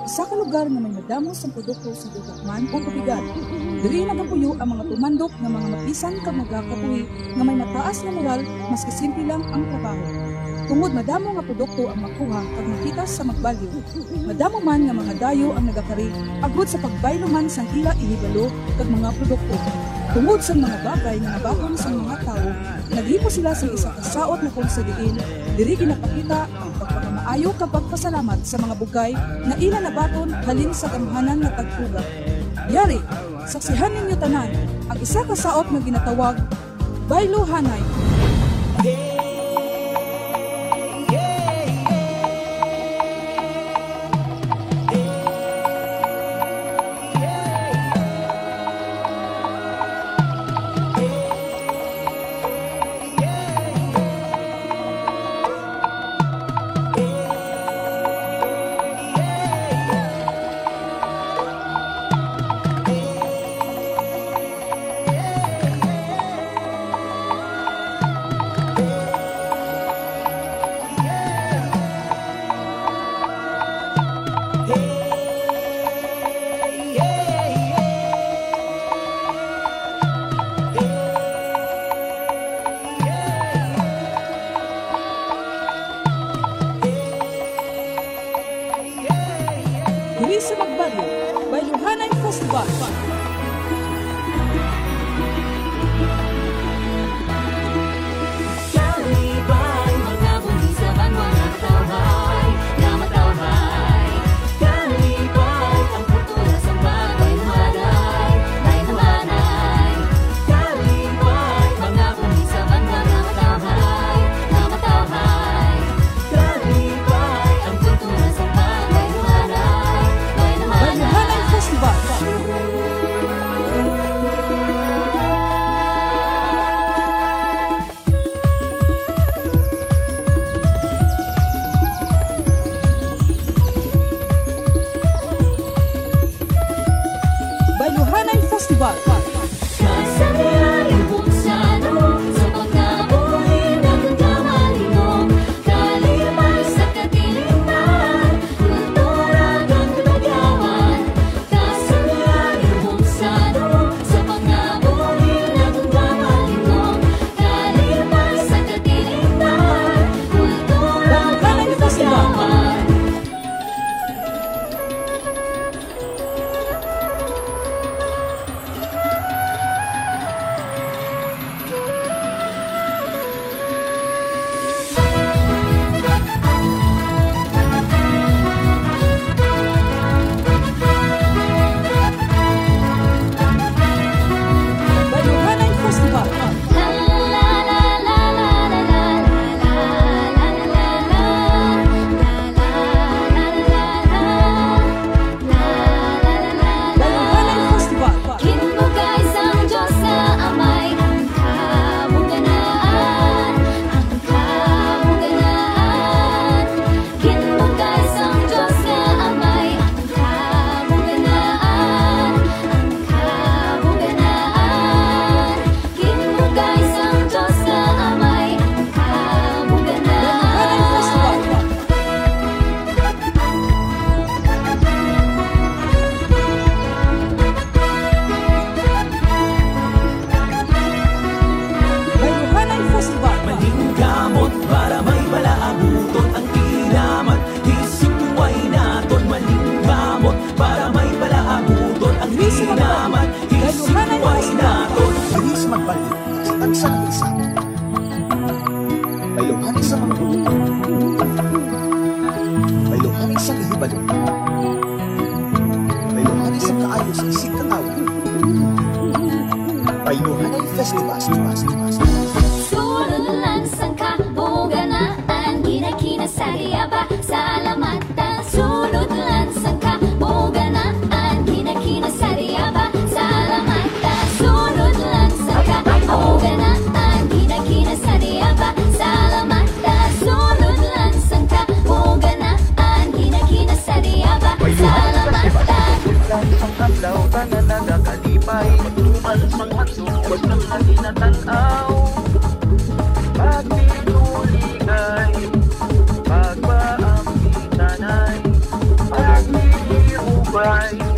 isa ka lugar nga may madamo sa produkto sa dutakman o tubigan. Diri nagapuyo ang mga tumandok nga mga mapisan kag magakabuhi nga may mataas na moral maski simple lang ang trabaho. Tungod madamo nga produkto ang makuha kag makita sa magbalyo. Madamo man nga mga dayo ang nagakari agud sa pagbayloman sang ila ihibalo kag mga produkto. Tungod sa mga bagay nga nabaton sa mga tao, naghimo sila sa isa ka saot na konsediin, diri ginapakita ang pagpakamaayo kag pagpasalamat sa mga bugay na ila nabaton halin sa gamhanan nga tagtuga. Yari, saksihan ninyo tanan ang isa ka saot nga ginatawag Baylo Hanay. Diri sa Magbalyo, Baylo Hanay Festival. Kalibay, mga bumi sa banwa na matawhay, na matawhay. Kalibay, ang kultura sa bagay manay, nay namanay. Kalibay, mga bumi sa banwa na matawhay, na matawhay. Kalibay, ang kultura sa bagay manay, nay Baylo namanay. Hanay Festival. Baylo Hanay Festival. Kasabihan yung punsano sa pagkabuhi ng kamalingong kalibay sa katilinan, kultura ng bagyawan. Kasabihan yung punsano sa pagkabuhi ng kamalingong kalibay sa katilinan, kultura ng bagyawan. Baylo Hanay Festival. Baylo Hanay Festival. Kinbukay sang Diyos sa amay, ang kabuganaan, ang kabuganaan. Kinbukay sang Diyos sa amay, ang kabuganaan, ang kabuganaan. Kinbukay sang Diyos sa amay, ang Hanay Festival. kabuganaan. Baylo Hanay Festival. Maningkamot para may palaabuton ang tinaman. Hisikuay naton maningkamot para may palaabuton ang tinaman. Hisikuay naton. Bilis magbalik sa tansa ng isa. Bayluhanay sa mga produkto. Bayluhanay sa kahibalo. Bayluhanay sa kaayo sa isig kanawa. Bayluhanay Festival. Sunod lang sang kabuganaan, ginakinasariaba sa alamatan. Sunod lang sang kabuganaan, ginakinasariaba sa alamatan. Sunod lang sang kabuganaan, ginakinasariaba sa alamatan. Sunod lang sang kabuganaan, ginakinasariaba sa alamatan. Ang adlaw tanan nagakalipay, pagtuman mang magsugod ng natinatanaw. Pagpinuligay, pagpaambi tanay, pagpinuligay. Bye.